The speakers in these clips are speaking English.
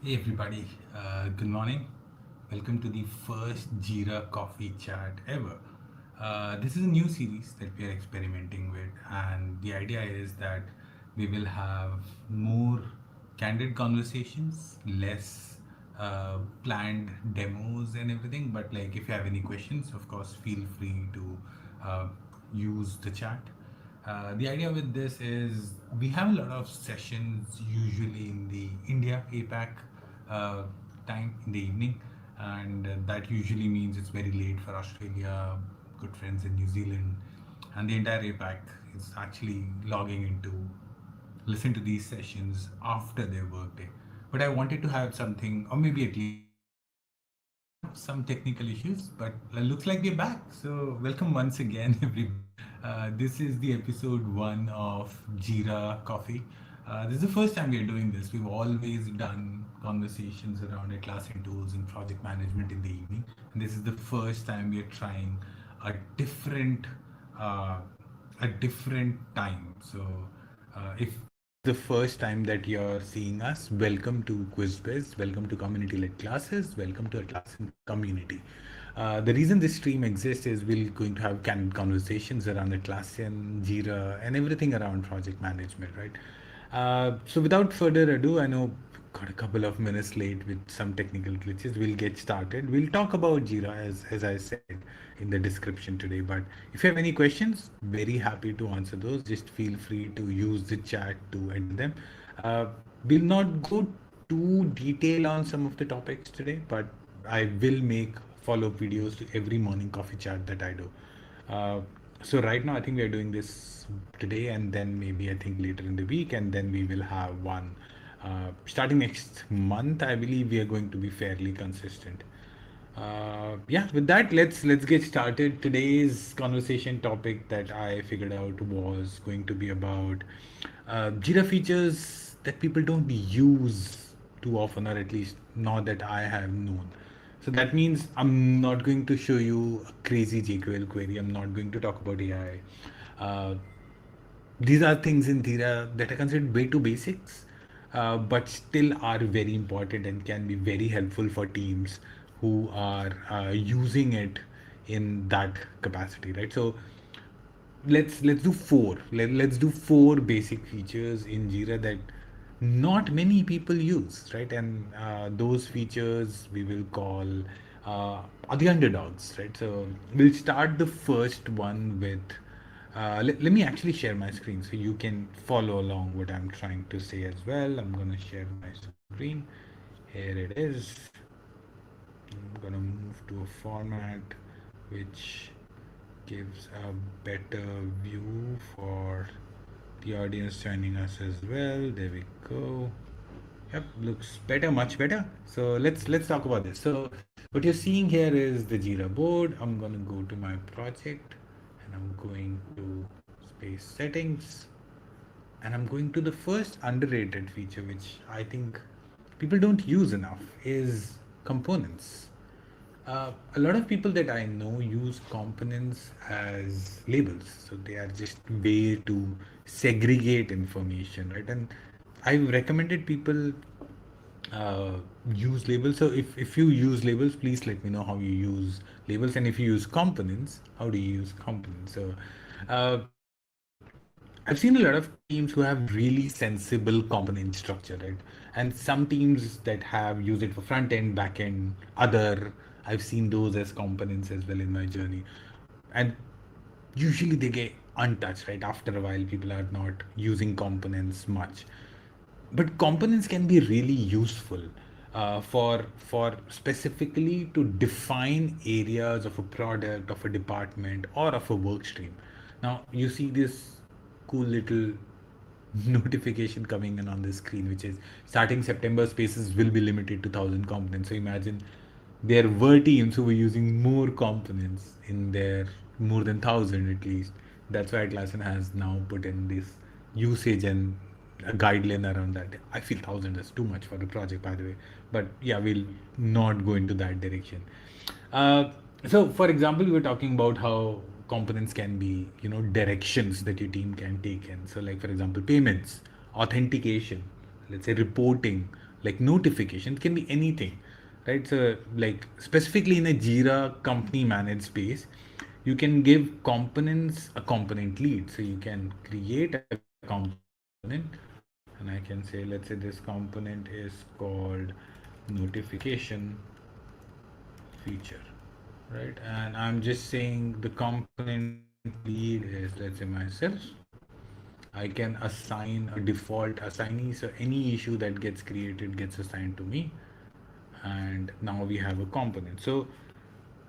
Hey everybody, good morning. Welcome to the first Jira Coffee chat ever. This is a new series that we are experimenting with, and the idea is that we will have more candid conversations, less planned demos and everything. But like, if you have any questions, of course, feel free to uh, use the chat. The idea with this is we have a lot of sessions usually in the India APAC uh, time in the evening, and that usually means it's very late for Australia, good friends in New Zealand, and the entire APAC is actually logging into listen to these sessions after their workday. But I wanted to have something, or maybe at least we have some technical issues, but looks like we're back. So welcome once again, everybody. This is the episode one of Jira Coffee. This is the first time we are doing this. We've always done conversations around Atlassian tools and project management in the evening, and this is the first time we are trying a different uh, a different time. So, if the first time that you're seeing us, welcome to QuizBiz, welcome to Community Led Classes, welcome to Atlassian Community. The reason this stream exists is we're going to have candid conversations around Atlassian, Jira, and everything around project management, right? So without further ado, I know got a couple of minutes late with some technical glitches. We'll get started. We'll talk about Jira as I said in the description today. But if you have any questions, very happy to answer those. Just feel free to use the chat to enter them. Uh, we'll not go too detail on some of the topics today, but I will make follow-up videos to every morning coffee chat that I do. Uh, so right now, I think we are doing this today, and then maybe I think later in the week, and then we will have one starting next month. I believe we are going to be fairly consistent. Yeah, with that, let's get started. Today's conversation topic that I figured out was going to be about Jira features that people don't use too often, or at least not that I have known. So that means I'm not going to show you a crazy JQL query. I'm not going to talk about AI. Uh, these are things in Jira that are considered way too basics, but still are very important and can be very helpful for teams who are using it in that capacity, right? So let's do four. Let's do four basic features in Jira that not many people use, right? And those features we will call are the underdogs, right? So we'll start the first one with let me actually share my screen so you can follow along what I'm trying to say as well. I'm gonna share my screen. Here it is. I'm gonna move to a format which gives a better view for the audience joining us as well. There we go. Yep, looks better, much better. So let's talk about this. So what you're seeing here is the Jira board. I'm gonna go to my project and I'm going to space settings and I'm going to the first underrated feature which I think people don't use enough is components. A lot of people that I know use components as labels, so they are just way to segregate information, right? And I've recommended people uh, use labels. So if you use labels, please let me know how you use labels, and if you use components, how do you use components? So uh, I've seen a lot of teams who have really sensible component structure, right? And some teams that have used it for front end, back end, other. I've seen those as components as well in my journey, and usually they get untouched, right? After a while, people are not using components much, but components can be really useful for specifically to define areas of a product, of a department, or of a work stream. Now you see this cool little notification coming in on the screen, which is starting September, spaces will be limited to 1,000 components. So imagine there were teams who were using more components in their more than 1,000 at least. That's why Atlassian has now put in this usage and a guideline around that. I feel 1,000 is too much for the project, by the way. But yeah, we'll not go into that direction. Uh, so, for example, we were talking about how components can be, directions that your team can take in. So, like for example, payments, authentication, let's say reporting, like notification, it can be anything, right? So like specifically in a Jira company managed space, you can give components a component lead. So you can create a component, and I can say, let's say this component is called notification feature, right? And I'm just saying the component lead is, let's say, myself. I can assign a default assignee, so any issue that gets created gets assigned to me, and now we have a component. So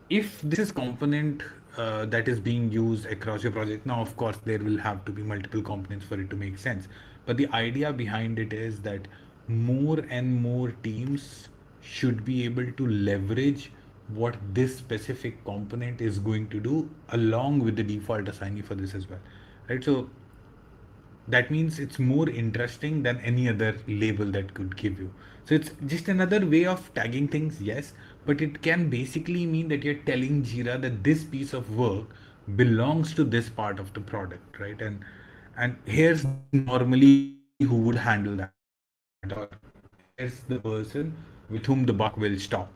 if this is component that is being used across your project, now of course there will have to be multiple components for it to make sense, but the idea behind it is that more and more teams should be able to leverage what this specific component is going to do along with the default assignee for this as well, right? So that means it's more interesting than any other label that could give you. So it's just another way of tagging things, yes, but it can basically mean that you're telling Jira that this piece of work belongs to this part of the product, right? And here's normally who would handle that, or here's the person with whom the buck will stop.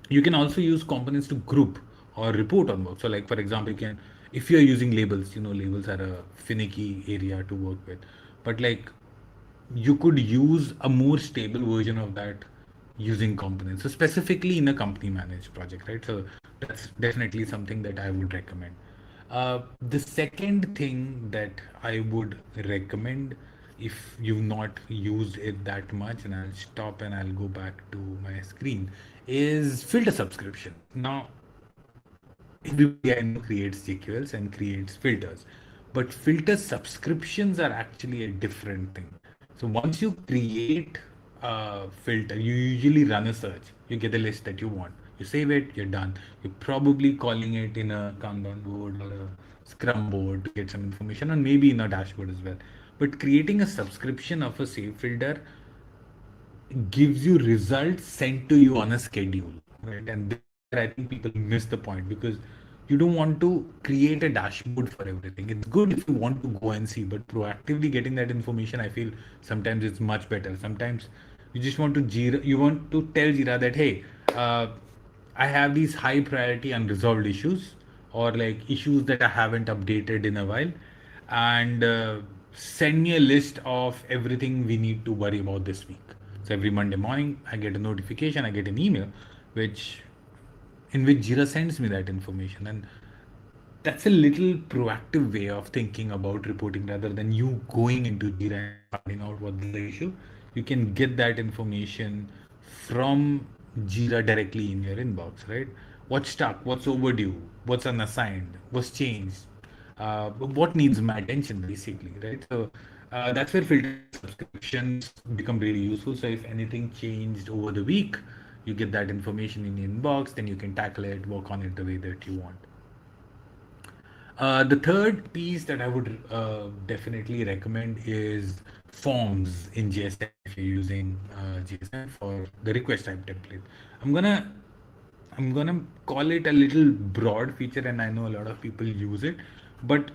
You can also use components to group or report on work. So like for example, you can, if you're using labels, labels are a finicky area to work with, but like you could use a more stable version of that using components, so specifically in a company managed project, right? So that's definitely something that I would recommend. The second thing that I would recommend, if you've not used it that much, and I'll stop and I'll go back to my screen, is filter subscriptions. Now everybody I know creates JQLs and creates filters, but filter subscriptions are actually a different thing. So once you create a filter, you usually run a search. You get the list that you want. You save it, you're done. You're probably calling it in a Kanban board or a Scrum board to get some information, or maybe in a dashboard as well. But creating a subscription of a save filter gives you results sent to you on a schedule, right? And this is where I think people miss the point, because you don't want to create a dashboard for everything. It's good if you want to go and see, but proactively getting that information, I feel sometimes it's much better. Sometimes you just want to Jira, you want to tell Jira that, hey, uh, I have these high priority unresolved issues, or like issues that I haven't updated in a while, and send me a list of everything we need to worry about this week. So every Monday morning, I get a notification, I get an email, which in which Jira sends me that information, and that's a little proactive way of thinking about reporting rather than you going into Jira and finding out what's the issue. You can get that information from Jira directly in your inbox, right? What's stuck, what's overdue, what's unassigned, what's changed, what needs my attention, basically, right? So that's where filter subscriptions become really useful. So if anything changed over the week, you get that information in your inbox, then you can tackle it, work on it the way that you want. The third piece that I would definitely recommend is forms in JSM if you're using JSM for the request type template. I'm gonna I'm gonna call it a little broad feature, and I know a lot of people use it, but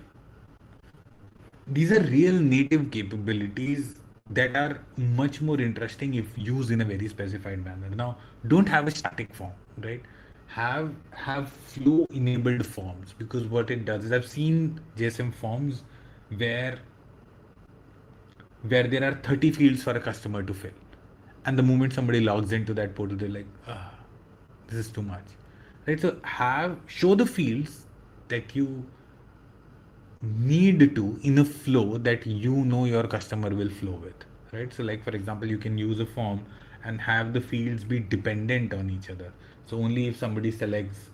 these are real native capabilities that are much more interesting if used in a very specified manner. Now, don't have a static form, right? Have flow enabled forms, because what it does is, I've seen JSM forms where there are 30 fields for a customer to fill, and the moment somebody logs into that portal, they're like, ah, this is too much, right? So have show the fields that you need to in a flow that your customer will flow with, right? So like for example, you can use a form and have the fields be dependent on each other. So only if somebody selects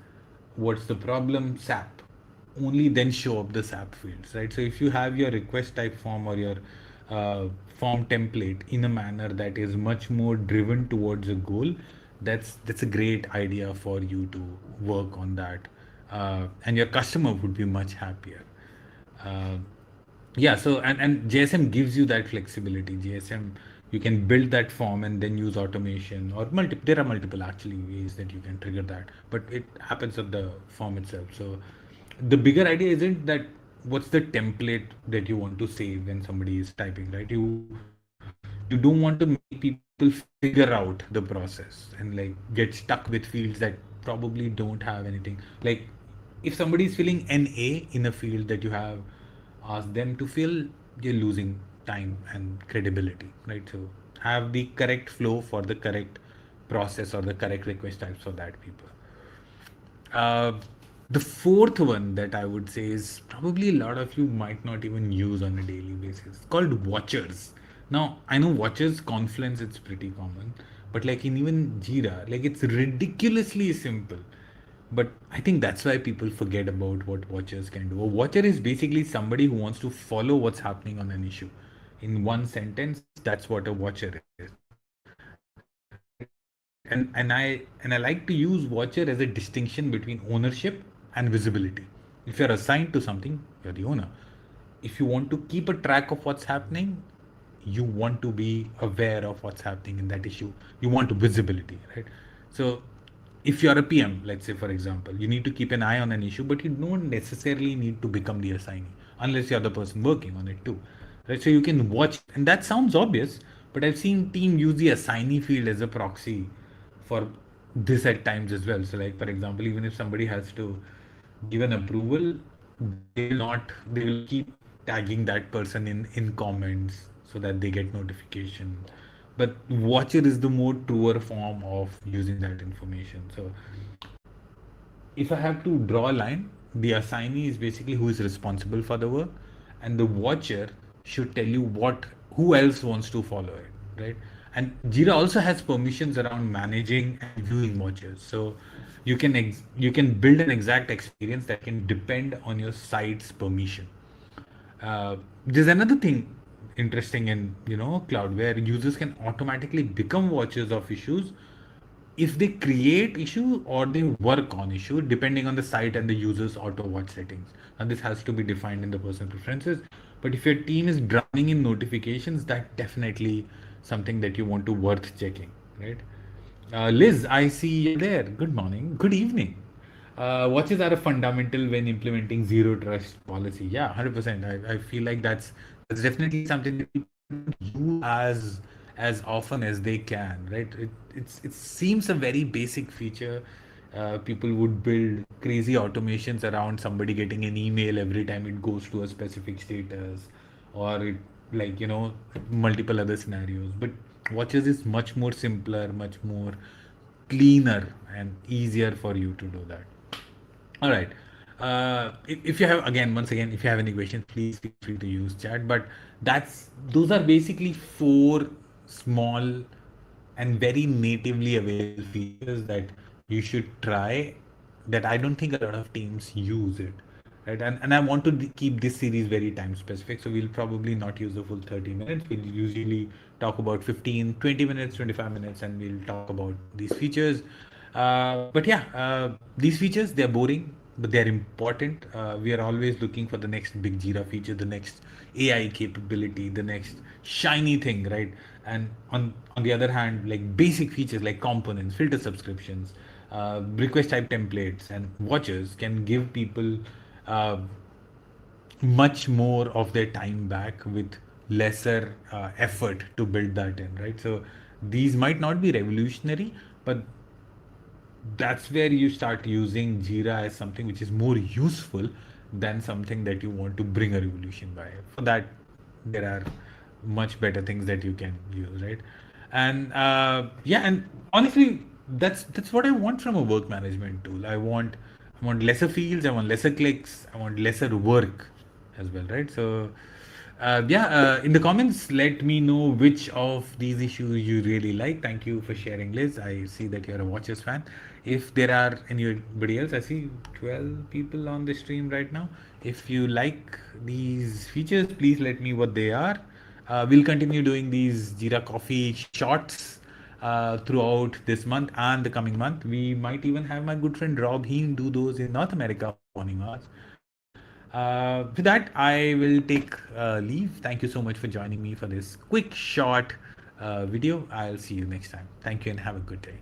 what's the problem, SAP, only then show up the SAP fields, right? So if you have your request type form or your form template in a manner that is much more driven towards a goal, that's a great idea for you to work on that, and your customer would be much happier. uh, yeah, so and JSM gives you that flexibility. JSM, you can build that form and then use automation, or there are multiple actually ways that you can trigger that, but it happens at the form itself. So the bigger idea isn't that what's the template that you want to save when somebody is typing, right? You you don't want to make people figure out the process and like get stuck with fields that probably don't have anything. Like if somebody is filling NA in a field that you have asked them to fill, you're losing time and credibility, right? So have the correct flow for the correct process or the correct request types for that people. Uh, the fourth one that I would say is probably a lot of you might not even use on a daily basis. It's called watchers. Now I know watchers Confluence it's pretty common, but like in even Jira, like it's ridiculously simple. But I think that's why people forget about what watchers can do. A watcher is basically somebody who wants to follow what's happening on an issue. In one sentence, that's what a watcher is, right? And I like to use watcher as a distinction between ownership and visibility. If you're assigned to something, you're the owner. If you want to keep a track of what's happening, you want to be aware of what's happening in that issue. You want visibility, right? So if you're a PM, let's say for example, you need to keep an eye on an issue, but you don't necessarily need to become the assignee unless you're the person working on it too, right? So you can watch it, and that sounds obvious, but I've seen team use the assignee field as a proxy for this at times as well. So like for example, even if somebody has to give an approval, they will keep tagging that person in comments so that they get notification. But watcher is the more truer form of using that information. So if I have to draw a line, the assignee is basically who is responsible for the work, and the watcher should tell you what who else wants to follow it, right? And Jira also has permissions around managing and viewing watchers, so you can build an exact experience that can depend on your site's permission. There's another thing interesting in cloud where users can automatically become watchers of issues if they create issue or they work on issue depending on the site and the user's auto watch settings, and this has to be defined in the personal preferences. But if your team is drowning in notifications, that definitely something that you want to worth checking, right? Liz, I see you there. Good morning, good evening. Watches are a fundamental when implementing zero trust policy. Yeah, 100%. I feel like that's definitely something that people don't use as often as they can, right? It seems a very basic feature. People would build crazy automations around somebody getting an email every time it goes to a specific status, or it like multiple other scenarios. But watches is much more simpler, much more cleaner and easier for you to do that. All right. If you have again, once again, if you have any questions, please feel free to use chat. But those are basically four small and very natively available features that you should try. That I don't think a lot of teams use it, right? And I want to keep this series very time specific, so we'll probably not use the full 30 minutes. We'll usually talk about 15, 20 minutes, 25 minutes, and we'll talk about these features. But yeah, these features, they're boring, but they're important. We are always looking for the next big Jira feature, the next AI capability, the next shiny thing, right? And on the other hand, like basic features like components, filter subscriptions, request type templates, and watchers can give people uh, much more of their time back with lesser effort to build that in, right? So these might not be revolutionary, but that's where you start using Jira as something which is more useful than something that you want to bring a revolution by. For that, there are much better things that you can use, right? And yeah, and honestly, that's what I want from a work management tool. I want lesser fields, I want lesser clicks, I want lesser work as well, right? So yeah, in the comments, let me know which of these issues you really like. Thank you for sharing, Liz. I see that you're a Watchers fan. If there are anybody else, I see 12 people on the stream right now. If you like these features, please let me what they are. We'll continue doing these Jira Coffee shorts throughout this month and the coming month. We might even have my good friend Rob Heen do those in North America for morning hours. With that, I will take leave. Thank you so much for joining me for this quick, short video. I'll see you next time. Thank you and have a good day.